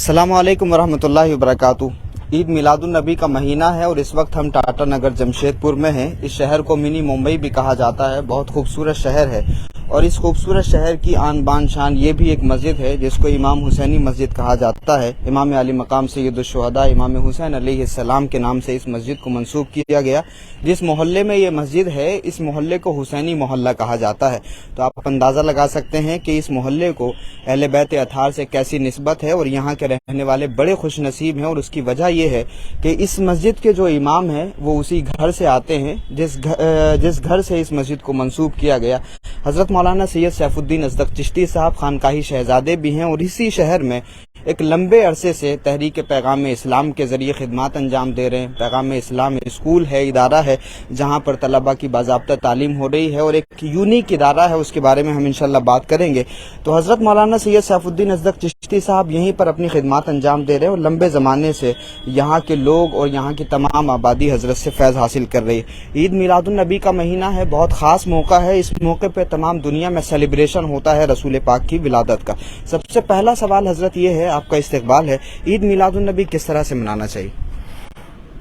अस्सलामु अलैकुम वरहमतुल्लाहि वबरकातुहू। ईद मिलादुन्नबी का महीना है और इस वक्त हम टाटा नगर जमशेदपुर में हैं। इस शहर को मिनी मुंबई भी कहा जाता है। बहुत खूबसूरत शहर है और इस खूबसूरत शहर की आन बान शान ये भी एक मस्जिद है जिसको इमाम हुसैनी मस्जिद कहा जाता है। इमाम अली मकाम सैयदुश्शुहदा इमाम हुसैन अलैहिस्सलाम के नाम से इस मस्जिद को मंसूब किया गया। जिस मोहल्ले में ये मस्जिद है इस मोहल्ले को हुसैनी मोहल्ला कहा जाता है। तो आप अंदाज़ा लगा सकते हैं कि इस मोहल्ले को अहले बैत अथार से कैसी निस्बत है और यहाँ के रहने वाले बड़े खुश नसीब हैं। और उसकी वजह यह है कि इस मस्जिद के जो इमाम हैं वो उसी घर से आते हैं जिस घर से इस मस्जिद को मंसूब किया गया। हज़रत मौलाना सैयद सैफुद्दीन अज़दक चिश्ती साहब खानकाही शहजादे भी हैं और इसी शहर में एक लंबे अरसे से तहरीक पैगाम इस्लाम के ज़रिए खिदमत अंजाम दे रहे हैं। पैगाम इस्लाम स्कूल है, इदारा है जहाँ पर तलबा की बाज़ाब्ता तालीम हो रही है और एक यूनिक इदारा है, उसके बारे में हम इंशाअल्लाह बात करेंगे। तो हज़रत मौलाना सैयद सैफुद्दीन अज़दक चिश्ती साहब यहीं पर अपनी खिदमत अंजाम दे रहे हैं और लंबे ज़माने से यहाँ के लोग और यहाँ की तमाम आबादी हज़रत से फैज़ हासिल कर रही है। ईद मिलादुन्नबी का महीना है, बहुत ख़ास मौका है। इस मौके पर तमाम दुनिया में सेलिब्रेशन होता है रसूल पाक की विलादत का। सबसे पहला सवाल हज़रत ये है, आपका इस्तकबाल है, ईद मिलादुन्नबी किस तरह से मनाना चाहिए?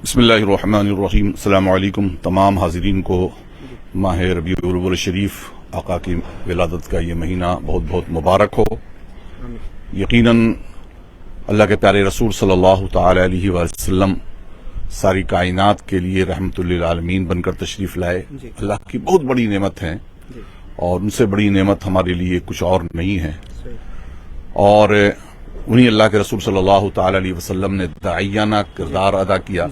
बिस्मिल्लाहिर्रहमानिर्रहीम। अस्सलामु अलैकुम। तमाम हाज़रीन को माह रबीउल अव्वल शरीफ आका की विलादत का ये महीना बहुत बहुत मुबारक हो। यकीनन अल्लाह के प्यारे रसूल सल्लल्लाहु तआला अलैहि वसल्लम सारी कायनात के लिए रहमतुल लिल आलमीन बनकर तशरीफ़ लाए। अल्लाह की बहुत बड़ी नेमत है और उनसे बड़ी नेमत हमारे लिए कुछ और नहीं है। और उन्हीं अल्लाह के रसूल सल्लल्लाहु तआला अलैहि वसल्लम ने दाइयाना किरदार अदा किया।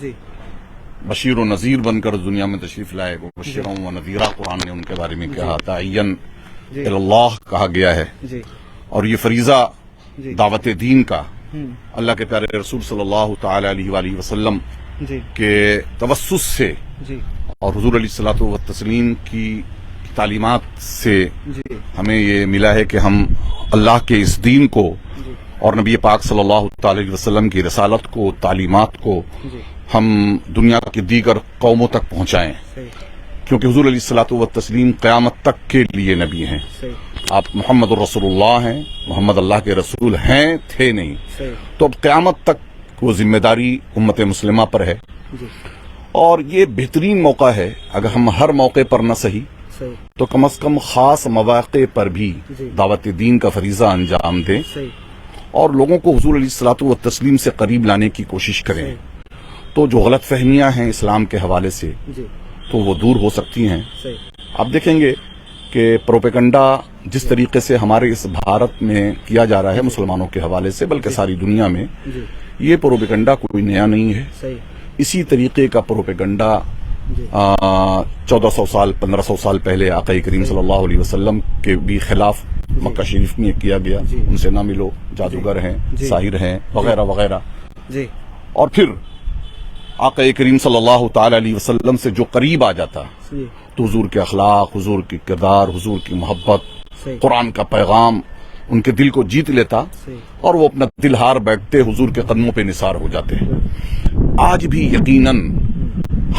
बशीर व नज़ीर बनकर दुनिया में तशरीफ़ लाए। बशीरों व नज़ीरा कुरान ने उनके बारे में कहा। दाइयन इल्लाह कहा गया है और ये फरीज़ा दावत दीन का अल्लाह के प्यारे रसूल सल्लल्लाहु तआला अलैहि वसल्लम के तवस्सुस से और हुज़ूर अलैहिस्सलातु व तस्लीम की तालीमात से हमें ये मिला है कि हम अल्लाह के इस दीन को और नबी पाक सल्लल्लाहु अलैहि वसल्लम की रसालत को, तालीमात को हम दुनिया की दीगर कौमों तक पहुंचाएं, क्योंकि हुज़ूर अलैहिस्सलातु व तस्लीम क़यामत तक के लिए नबी हैं। आप मोहम्मद रसूलुल्लाह हैं, मोहम्मद अल्लाह के रसूल हैं, थे नहीं। तो अब क़यामत तक वो जिम्मेदारी उम्मत मुस्लिमा पर है और ये बेहतरीन मौका है। अगर हम हर मौके पर न सही तो कम अज कम खास मौके पर भी दावत दीन का फरीज़ा अंजाम दें और लोगों को हुज़ूर अलैहिस्सलातु व तस्लीम से करीब लाने की कोशिश करें। तो जो गलत फहमियाँ हैं इस्लाम के हवाले से तो वो दूर हो सकती हैं। आप देखेंगे कि प्रोपेगंडा जिस तरीके से हमारे इस भारत में किया जा रहा है मुसलमानों के हवाले से, बल्कि सारी दुनिया में, ये प्रोपेगंडा कोई नया नहीं है। इसी तरीके का प्रोपेगंडा 1400 साल 1500 साल पहले आका करीम सल्लल्लाहु अलैहि वसल्लम के भी खिलाफ मक्का शरीफ में किया गया। उनसे ना मिलो, जादूगर हैं, साहिर हैं, वगैरह वगैरह। और फिर आका करीम सल्लल्लाहु तआला अलैहि वसल्लम से जो करीब आ जाता तो हुजूर के अखलाक, हुजूर की किरदार, हुजूर की मोहब्बत, कुरान का पैगाम उनके दिल को जीत लेता और वो अपना दिल हार बैठते, हुजूर के कदमों पे निसार हो जाते। आज भी यकीनन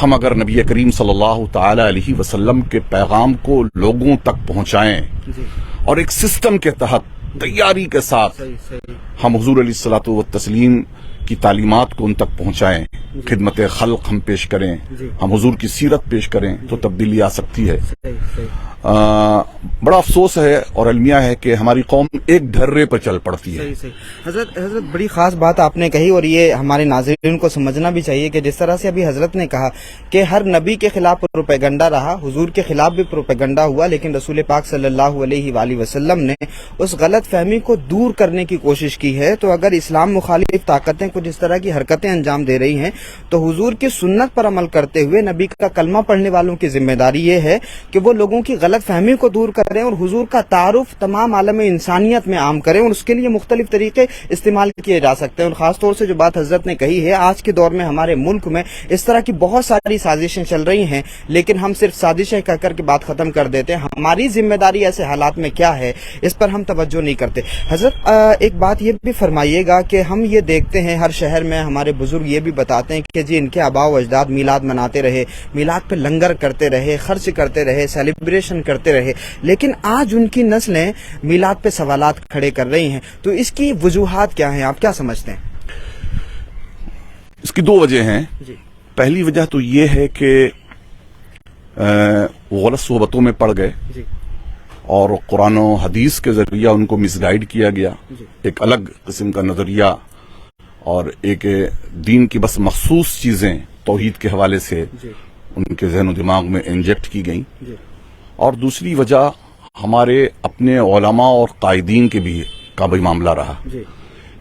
हम अगर नबी करीम सल्लल्लाहु तआला अलैहि वसल्लम के पैगाम को लोगों तक पहुंचाएं और एक सिस्टम के तहत तैयारी के साथ हम हुजूर अलैहिस्सलातु व तस्लीम की तालीमात को उन तक पहुंचाएं, खिदमत खल्क हम पेश करें, हम हुजूर की सीरत पेश करें, तो तब्दीली आ सकती है। बड़ा अफसोस है और अलमिया है कि हमारी कौम एक ढर्रे पर चल पड़ती है। हजरत बड़ी खास बात आपने कही और ये हमारे नाज़रीन को समझना भी चाहिए कि जिस तरह से अभी हजरत ने कहा कि हर नबी के खिलाफ प्रोपेगंडा रहा, हुजूर के खिलाफ भी प्रोपेगंडा हुआ, लेकिन रसूल पाक सल्लल्लाहु अलैहि वसल्लम ने उस गलत फहमी को दूर करने की कोशिश की है। तो अगर इस्लाम मुखालिफ ताकतें कुछ इस तरह की हरकतें अंजाम दे रही हैं तो हुजूर की सुन्नत पर अमल करते हुए नबी का कलमा पढ़ने वालों की जिम्मेदारी ये है कि वो लोगों की गलत फहमी को दूर करें और हुजूर का तारुफ तमाम आलम इंसानियत में आम करें। और उसके लिए मुख्तलिफ तरीके इस्तेमाल किए जा सकते हैं। और खास तौर से जो बात हजरत ने कही है, आज के दौर में हमारे मुल्क में इस तरह की बहुत सारी साजिशें चल रही हैं, लेकिन हम सिर्फ साजिशें कहकर के बात खत्म कर देते हैं। हमारी जिम्मेदारी ऐसे हालात में क्या है इस पर हम तवज्जो नहीं करते। हजरत एक बात ये भी फरमाइएगा कि हम ये देखते हैं हर शहर में हमारे बुजुर्ग ये भी बताते हैं कि जी इनके आबाओ अजदाद मिलाद मनाते रहे, मिलाद पे लंगर करते रहे, खर्च करते रहे, सेलिब्रेशन پسند کرتے رہے، لیکن آج ان کی نسلیں میلاد پہ سوالات کھڑے کر رہی ہیں، تو اس کی وجوہات کیا ہیں؟ آپ کیا سمجھتے ہیں؟ اس کی دو وجہ ہیں. جی پہلی وجہ تو یہ ہے کہ وہ غلط صحبتوں میں پڑ گئے جی اور قرآن و حدیث کے ذریعہ ان کو مس گائیڈ کیا گیا. جی ایک الگ قسم کا نظریہ اور ایک دین کی بس مخصوص چیزیں توحید کے حوالے سے جی ان کے ذہن و دماغ میں انجیکٹ کی گئیں. جی اور دوسری وجہ ہمارے اپنے علماء اور قائدین کے بھی کا بھی معاملہ رہا جی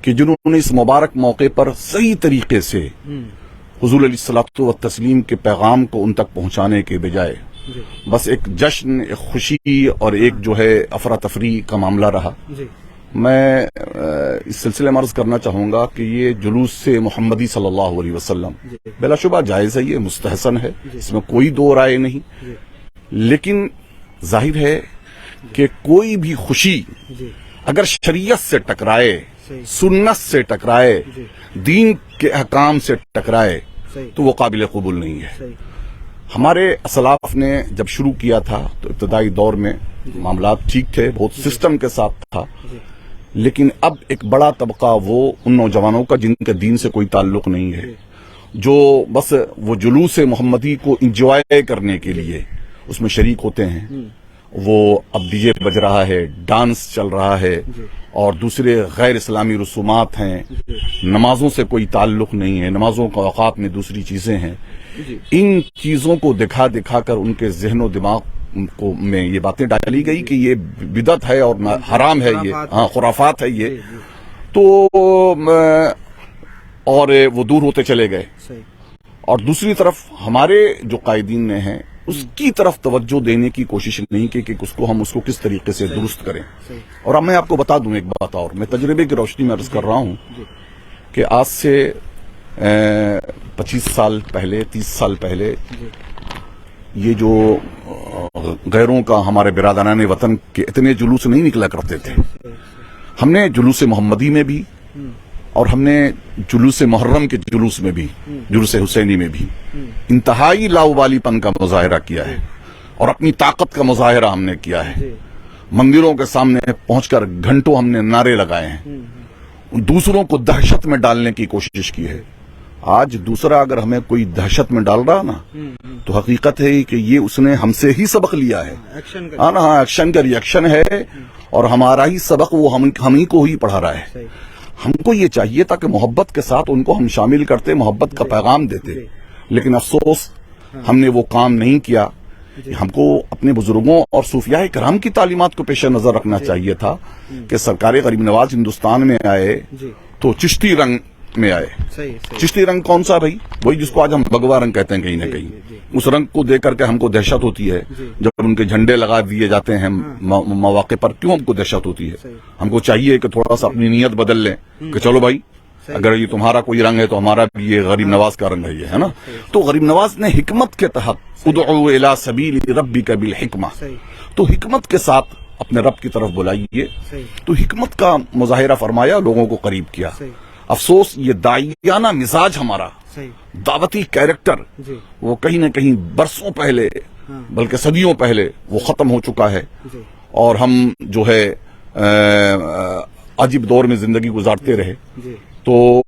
کہ جنہوں نے اس مبارک موقع پر صحیح طریقے سے حضور علیہ الصلوۃ والتسلیم کے پیغام کو ان تک پہنچانے کے بجائے جی بس ایک جشن، ایک خوشی اور ایک جو ہے افراتفری کا معاملہ رہا. جی میں اس سلسلے میں عرض کرنا چاہوں گا کہ یہ جلوس سے محمدی صلی اللہ علیہ وسلم جی بلا شبہ جائز ہے، یہ مستحسن ہے، جی اس میں کوئی دو رائے نہیں. جی لیکن ظاہر ہے کہ کوئی بھی خوشی جی اگر شریعت سے ٹکرائے، صحیح سنت سے ٹکرائے، جی دین کے احکام سے ٹکرائے صحیح تو وہ قابل قبول نہیں ہے. صحیح ہمارے اسلاف نے جب شروع کیا تھا تو ابتدائی دور میں معاملات ٹھیک تھے، بہت سسٹم کے ساتھ تھا. جی لیکن اب ایک بڑا طبقہ وہ ان نوجوانوں کا جن کے دین سے کوئی تعلق نہیں ہے، جو بس وہ جلوس محمدی کو انجوائے کرنے کے لیے اس میں شریک ہوتے ہیں. وہ اب ڈی جے بج رہا ہے، ڈانس چل رہا ہے اور دوسرے غیر اسلامی رسومات ہیں، نمازوں سے کوئی تعلق نہیں ہے، نمازوں کا اوقات میں دوسری چیزیں ہیں. ان چیزوں کو دکھا دکھا کر ان کے ذہن و دماغ کو میں یہ باتیں ڈالی گئی کہ یہ بدعت ہے اور حرام ہے، یہ خرافات ہے یہ. تو اور وہ دور ہوتے چلے گئے. صحیح اور دوسری طرف ہمارے جو قائدین نے ہیں اس کی طرف توجہ دینے کی کوشش نہیں کی کہ اس کو کس طریقے سے درست کریں. صحیح اور اب میں آپ کو بتا دوں ایک بات، اور میں تجربے کی روشنی میں عرض کر رہا ہوں کہ آج سے 25 سال پہلے، 30 سال پہلے یہ جو غیروں کا ہمارے برادران وطن کے اتنے جلوس نہیں نکلا کرتے تھے. ہم نے جلوس محمدی میں بھی اور ہم نے جلوس محرم کے جلوس میں بھی، جلوس حسینی میں بھی انتہائی لاؤبالی پن کا مظاہرہ کیا ہے اور اپنی طاقت کا مظاہرہ ہم نے کیا ہے. مندروں کے سامنے پہنچ کر گھنٹوں ہم نے نعرے لگائے ہیں، دوسروں کو دہشت میں ڈالنے کی کوشش کی ہے. آج دوسرا اگر ہمیں کوئی دہشت میں ڈال رہا نا تو حقیقت ہے کہ یہ اس نے ہم سے ہی سبق لیا ہے. ہاں ایکشن کا ریئیکشن ہے اور ہمارا ہی سبق وہ ہم ہی کو ہی پڑھا رہا ہے. ہم کو یہ چاہیے تھا کہ محبت کے ساتھ ان کو ہم شامل کرتے، محبت کا پیغام دیتے، لیکن افسوس ہم نے وہ کام نہیں کیا. ہم کو اپنے بزرگوں اور صوفیاء کرام کی تعلیمات کو پیش نظر رکھنا چاہیے تھا کہ سرکار غریب نواز ہندوستان میں آئے تو چشتی رنگ میں آئے. چشتی رنگ کون سا بھائی؟ وہی جس کو آج ہم بھگوا رنگ کہتے ہیں کہیں نہ کہیں. اس رنگ کو دیکھ کر کے ہم کو دہشت ہوتی ہے جب ان کے جھنڈے لگا دیے جاتے ہیں مواقع پر. کیوں ہم کو دہشت ہوتی ہے؟ ہم کو چاہیے کہ تھوڑا سا اپنی نیت بدل لیں کہ چلو بھائی اگر یہ تمہارا کوئی رنگ ہے تو ہمارا بھی یہ غریب نواز کا رنگ ہے نا. تو غریب نواز نے حکمت کے تحت ادعو الی سبیل ربک بالحکمہ، تو حکمت کے ساتھ اپنے رب کی طرف بلائیے، تو حکمت کا مظاہرہ فرمایا، لوگوں کو قریب کیا. افسوس یہ داعیانہ مزاج ہمارا، دعوتی کیریکٹر وہ کہیں نہ کہیں برسوں پہلے بلکہ صدیوں پہلے وہ ختم ہو چکا ہے اور ہم جو ہے عجیب دور میں زندگی گزارتے رہے. تو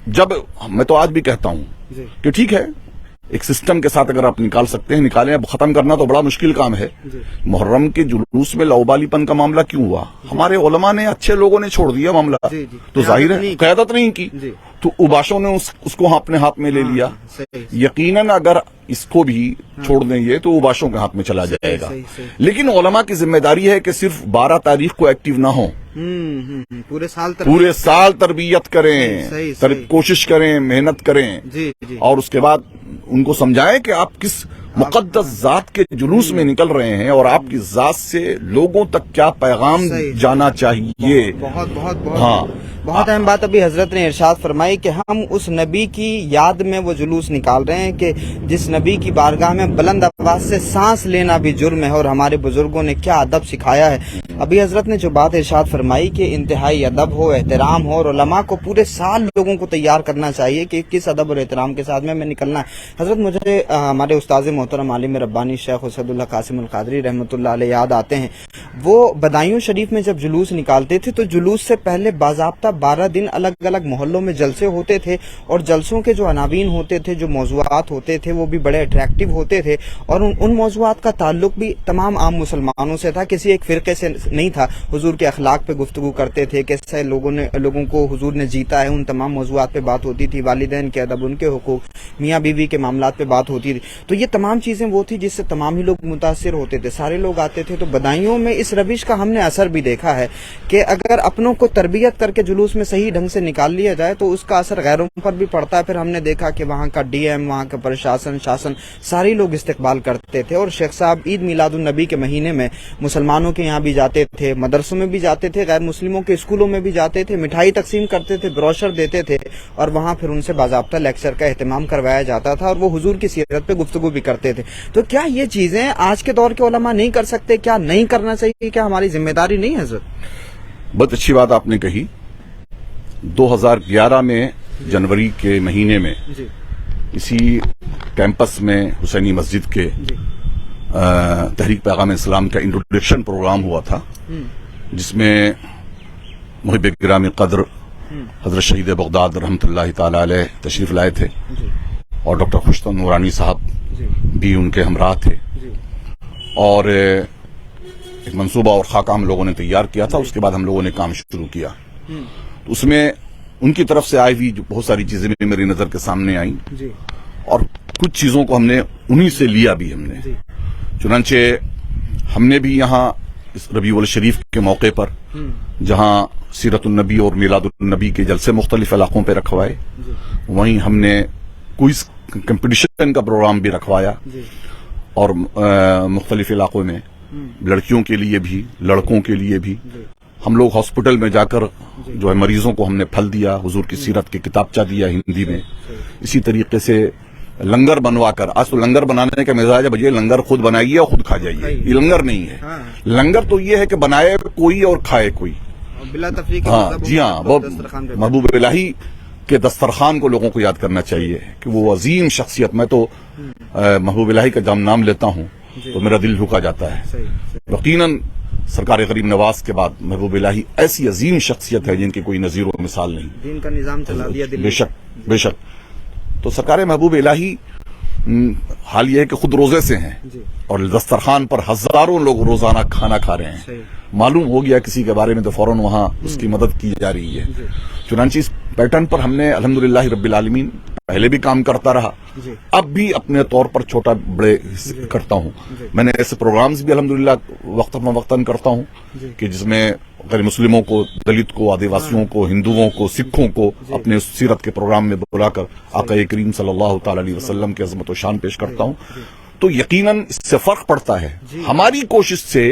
جب میں تو آج بھی کہتا ہوں کہ ٹھیک ہے ایک سسٹم کے ساتھ اگر آپ نکال سکتے ہیں نکالیں، اب ختم کرنا تو بڑا مشکل کام ہے. محرم کے جلوس میں لاؤبالی پن کا معاملہ کیوں ہوا؟ ہمارے علماء نے، اچھے لوگوں نے چھوڑ دیا معاملہ، تو ظاہر ہے قیادت نہیں کی تو اوباشوں نے اس کو اپنے ہاتھ میں لے لیا. یقیناً اگر اس کو بھی چھوڑ دیں گے تو اوباشوں کے ہاتھ میں چلا جائے گا. لیکن علماء کی ذمہ داری ہے کہ صرف 12 تاریخ کو ایکٹیو نہ ہوں، پورے سال تربیت کریں، کوشش کریں، محنت کریں اور اس کے بعد ان کو سمجھائیں کہ آپ کس مقدس ذات کے جلوس میں نکل رہے ہیں اور آپ کی ذات سے لوگوں تک کیا پیغام جانا چاہیے. بہت اہم بات ابھی حضرت نے ارشاد فرمائی کہ ہم اس نبی کی یاد میں وہ جلوس نکال رہے ہیں کہ جس نبی کی بارگاہ میں بلند آواز سے سانس لینا بھی جرم ہے، اور ہمارے بزرگوں نے کیا ادب سکھایا ہے. ابھی حضرت نے جو بات ارشاد فرمائی کہ انتہائی ادب ہو، احترام ہو، اور علماء کو پورے سال لوگوں کو تیار کرنا چاہیے کہ کس ادب اور احترام کے ساتھ میں نکلنا ہے. حضرت مجھے ہمارے استاذ मोहतरम आलिम रब्बानी शेख असदुल्लाह कासिम अल कादरी रहमतुल्लाह अलैह याद आते हैं। वो बदायूं शरीफ में जब जुलूस निकालते थे तो जुलूस से पहले बाज़ाब्ता 12 दिन अलग अलग मोहल्लों में जलसे होते थे, और जलसों के जो अनावीन होते थे, जो मौज़ूआत होते थे, वो भी बड़े अट्रैक्टिव होते थे, और उन मौज़ूआत का ताल्लुक भी तमाम आम मुसलमानों से था, किसी एक फ़िरक़े से नहीं था। हुजूर के अखलाक पे गुफ्तगू करते थे, कैसे लोगों को हुजूर ने जीता है, उन तमाम मौज़ूआत पे बात होती थी, वालिदैन के अदब, उनके हुकूक, मियाँ बीवी के मामलात पे बात होती थी। तो ये तमाम चीज़ें वो थी जिससे तमाम ही लोग मुतासिर होते थे, सारे लोग आते थे। तो बदायूं में इस रविश का हमने असर भी देखा है कि अगर अपनों को तरबियत करके जुलूस में सही ढंग से निकाल लिया जाए तो उसका असर गैरों पर भी पड़ता है। फिर हमने देखा कि वहाँ का डीएम, वहाँ का प्रशासन, शासन, सारे लोग इस्तकबाल करते थे। और शेख साहब ईद मिलादुन नबी के महीने में मुसलमानों के यहाँ भी जाते थे, मदरसों में भी जाते थे, गैर मुस्लिमों के स्कूलों में भी जाते थे, मिठाई तकसीम करते थे, ब्रोशर देते थे, और वहाँ फिर उनसे बाज़ाब्ता लेक्चर का एहतमाम करवाया जाता था, और वो हुजूर की सीरत पे गुफ्तगू भी करते थे। तो क्या ये चीज़ें आज के दौर के उलमा नहीं कर सकते? क्या नहीं करना चाहिए? क्या हमारी जिम्मेदारी नहीं है हज़रत? बहुत अच्छी बात आपने कही। 2011 में जनवरी के महीने में जी इसी कैंपस में हुसैनी मस्जिद के तहरीक पैगाम इस्लाम का इंट्रोडक्शन प्रोग्राम हुआ था, जिसमें मुहिब गिरामी कद्र हजरत शहीद बगदाद रहमतुल्लाह ताला अलैह तशरीफ लाए थे, और डॉक्टर खुशतम नूरानी साहब भी उनके हमराह थे, और एक मंसूबा और खाका हम लोगों ने तैयार किया था। उसके बाद हम लोगों ने काम शुरू किया। तो उसमें उनकी तरफ से आई हुई बहुत सारी चीजें भी मेरी नजर के सामने आई, और कुछ चीजों को हमने उन्हीं से लिया भी हमने। चुनांचे हमने भी यहाँ इस रबीउल शरीफ के मौके पर जहाँ सीरतुन नबी और मिलादुन नबी के जलसे मुख्तलिफ इलाकों पर रखवाए, वहीं हमने क्विज कंपटीशन का प्रोग्राम भी रखवाया, और मुख्तलिफ इलाकों में लड़कियों के लिए भी, लड़कों के लिए भी। हम लोग हॉस्पिटल में जाकर जो है मरीजों को हमने फल दिया, हुजूर की सीरत की किताबचा दिया हिंदी में। इसी तरीके से लंगर बनवा कर, आज तो लंगर बनाने का मिजाज है, भैया लंगर खुद बनाइए और खुद खा जाइए, ये लंगर नहीं है। लंगर तो ये है कि बनाए कोई और खाए कोई, बिला तफरीक। हाँ जी हाँ, वो महबूब इलाही के दस्तरखान को लोगों को याद करना चाहिए कि वो अजीम शख्सियत। मैं तो महबूब इलाही का जब नाम लेता हूँ तो मेरा दिल झुका जाता है। यकीनन सरकार गरीब नवाज के बाद महबूब इलाही ऐसी अजीम शख्सियत है जिनकी कोई नजीर व मिसाल नहीं। दीन का निजाम चला दिया दिल्ली। बेशक बेशक। तो सरकार महबूब इलाही हाल ये है कि खुद रोजे से हैं, और दस्तरखान पर हजारों लोग रोजाना खाना खा रहे हैं। मालूम हो गया किसी के बारे में तो फौरन वहां उसकी मदद की जा रही है। चुनांचे इस पैटर्न पर हमने अल्हम्दुलिल्लाह रब्बिल आलमीन पहले भी काम करता रहा, अब भी अपने तौर पर छोटा बड़े करता हूं। मैंने ऐसे प्रोग्राम्स भी अल्हम्दुलिल्लाह वक्तन वक्तन करता हूं कि जिसमें गैर मुस्लिमों को, दलित को, आदिवासियों को, हिंदुओं को, सिखों को अपने सीरत के प्रोग्राम में बुलाकर आका करीम सल्लल्लाहु तआला अलैहि वसल्लम की अज़मत व शान पेश करता हूं। तो यकीनन इससे फर्क पड़ता है। हमारी कोशिश से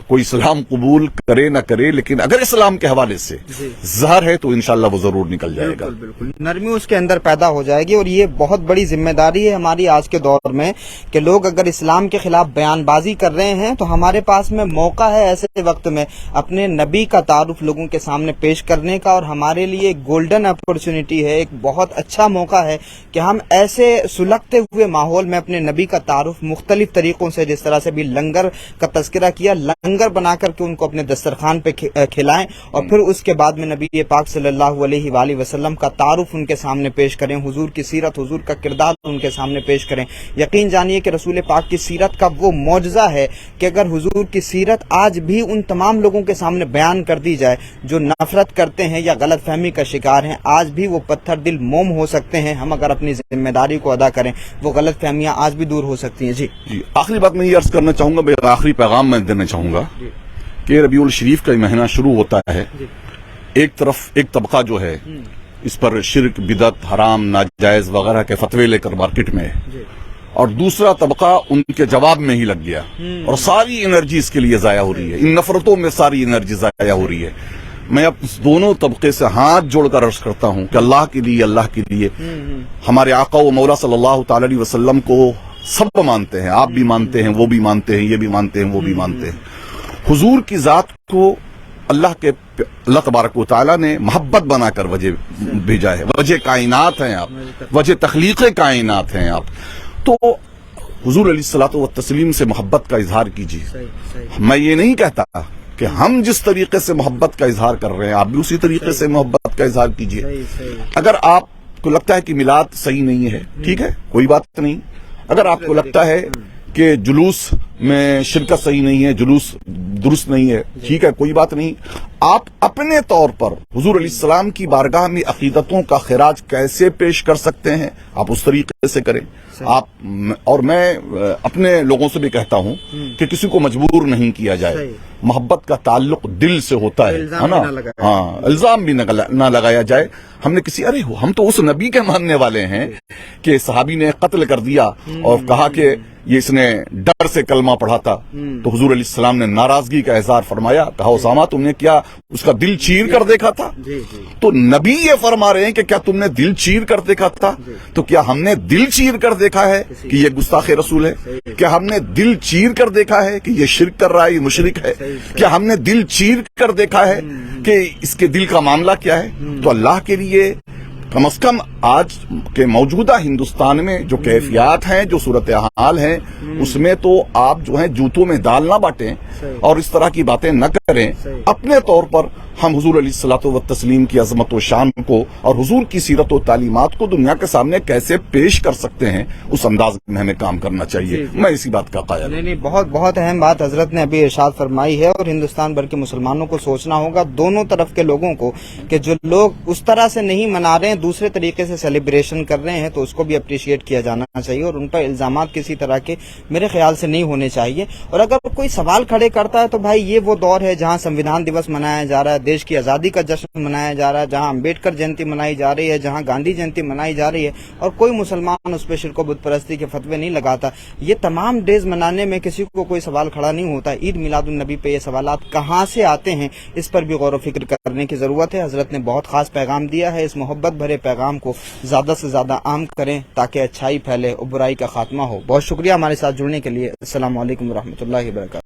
कोई इस्लाम कबूल करे ना करे, लेकिन अगर इस्लाम के हवाले से ज़हर है तो इंशाअल्लाह वो जरूर निकल जाएगा। बिल्कुल नरमी उसके अंदर पैदा हो जाएगी। और ये बहुत बड़ी जिम्मेदारी है हमारी आज के दौर में कि लोग अगर इस्लाम के खिलाफ बयानबाजी कर रहे हैं तो हमारे पास में मौका है ऐसे वक्त में अपने नबी का तारुफ लोगों के सामने पेश करने का। और हमारे लिए एक गोल्डन अपॉर्चुनिटी है, एक बहुत अच्छा मौका है कि हम ऐसे सुलगते हुए माहौल में अपने नबी का तारुफ मुख्तलिफ तरीकों से, जिस तरह से भी लंगर का तस्करा किया, लंगर बना करके उनको अपने दस्तरखान पे खिलाएं, और फिर उसके बाद में नबी पाक सल्लल्लाहु अलैहि वसल्लम का तारुफ उनके सामने पेश करें, हुजूर की सीरत, हुजूर का किरदार उनके सामने पेश करें। यकीन जानिए कि रसूल पाक की सीरत का वो मौजज़ा है कि अगर हुजूर की सीरत आज भी उन तमाम लोगों के सामने बयान कर दी जाए जो नफरत करते हैं या गलत फहमी का शिकार हैं, आज भी वो पत्थर दिल मोम हो सकते हैं। हम अगर अपनी जिम्मेदारी को अदा करें वो गलत फहमियां आज भी दूर हो सकती हैं। जी आखिरी बात मैं ये अर्ज करना चाहूंगा, मैं आखिरी पैगाम मैं देना चाहूंगा कि रबीउल शरीफ का महीना शुरू होता है, एक तरफ एक तबका जो है इस पर शिर्क, बिदत, हराम, नाजायज वगैरह के फतवे लेकर मार्केट में है, और दूसरा तबका उनके जवाब में ही लग गया और सारी एनर्जी इसके लिए जाया हो रही है। इन नफरतों में सारी एनर्जी जाया हो रही है। मैं अब इस दोनों तबके से हाथ जोड़कर अर्ज करता हूं कि अल्लाह के लिए हमारे आका व मौला सल्लल्लाहु तआला अलैहि वसल्लम को सब मानते हैं, आप भी मानते हैं, वो भी मानते हैं, ये भी मानते हैं, वो भी मानते हैं। हुजूर की जात को अल्लाह तबारक व तआला ने मोहब्बत बनाकर वजह भेजा है। वजह कायनात हैं आप, वजह तख्लीक़ कायनात हैं आप। तो हुजूर अलैहिस्सलातु व तस्लीम से मोहब्बत का इजहार कीजिए। सही सही मैं ये नहीं कहता कि हम जिस तरीके से मोहब्बत का इजहार कर रहे हैं आप भी उसी तरीके से मोहब्बत का इजहार कीजिए। सही सही अगर आपको लगता है कि मिलाद सही नहीं है, ठीक है, कोई बात नहीं। अगर आपको लगता है कि जुलूस में शिरकत सही नहीं है, जुलूस दुरुस्त नहीं है, ठीक है, कोई बात नहीं। आप अपने तौर पर हुजूर अलैहिस्सलाम की बारगाह में अकीदतों का खिराज कैसे पेश कर सकते हैं, आप उस तरीके से करें। आप और मैं अपने लोगों से भी कहता हूं कि किसी को मजबूर नहीं किया जाए। सही। मोहब्बत का ताल्लुक दिल से होता है इल्जाम ना? भी ना लगाया हाँ, इल्जाम भी ना लगाया जाए। हमने किसी अरे हम तो उस नबी के मानने वाले हैं कि सहाबी ने कत्ल कर दिया और कहा कि ये इसने डर से कलमा पढ़ा था, तो हुजूर अलैहिस्सलाम ने नाराजगी का इजहार फरमाया, कहा उसामा तुमने क्या उसका दिल चीर कर देखा था? जी जी तो नबी ये फरमा रहे हैं कि क्या तुमने दिल चीर कर देखा था? तो क्या हमने दिल चीर कर देखा है कि ये गुस्ताखे रसूल है? क्या हमने दिल चीर कर देखा है कि ये शिरक कर रहा है, ये मुशरिक है? क्या हमने दिल चीर कर देखा है कि इसके दिल का मामला क्या है? तो अल्लाह के लिए कम से कम आज के मौजूदा हिंदुस्तान में जो कैफियत हैं, जो सूरत हाल है, उसमें तो आप जो है जूतों में दाल ना बांटें और इस तरह की बातें न करें। अपने तौर पर हम हुजूर अलैहिस्सलातु व तस्लीम की अजमत व शान को और हुजूर की सीरत व तालीमात को दुनिया के सामने कैसे पेश कर सकते हैं, उस अंदाज में हमें काम करना चाहिए। मैं इसी बात का कायल हूं। नहीं, बहुत बहुत अहम बात हजरत ने अभी इरशाद फरमाई है और हिंदुस्तान भर के मुसलमानों को सोचना होगा, दोनों तरफ के लोगों को, कि जो लोग उस तरह से नहीं मना रहे हैं, दूसरे तरीके से सेलिब्रेशन कर रहे हैं, तो उसको भी अप्रिशिएट किया जाना चाहिए और उन पर इल्जामात किसी तरह के मेरे ख्याल से नहीं होने चाहिए। और अगर कोई सवाल खड़े करता है तो भाई ये वो दौर है जहां संविधान दिवस मनाया जा रहा है, देश की आजादी का जश्न मनाया जा रहा है, जहां अम्बेडकर जयंती मनाई जा रही है, जहां गांधी जयंती मनाई जा रही है और कोई मुसलमान उस पर शिरक बुत परस्ती के फतवे नहीं लगाता। ये तमाम डेज मनाने में किसी को कोई सवाल खड़ा नहीं होता। ईद मिलादुन नबी पे ये सवालात कहाँ से आते हैं, इस पर भी गौर व फिक्र करने की जरूरत है। हजरत ने बहुत खास पैगाम दिया है, इस मोहब्बत भरे पैगाम को ज्यादा से ज्यादा आम करें ताकि अच्छाई फैले और बुराई का खात्मा हो। बहुत शुक्रिया हमारे साथ जुड़ने के लिए। अस्सलाम वालेकुम व रहमतुल्लाहि व बरकातहू।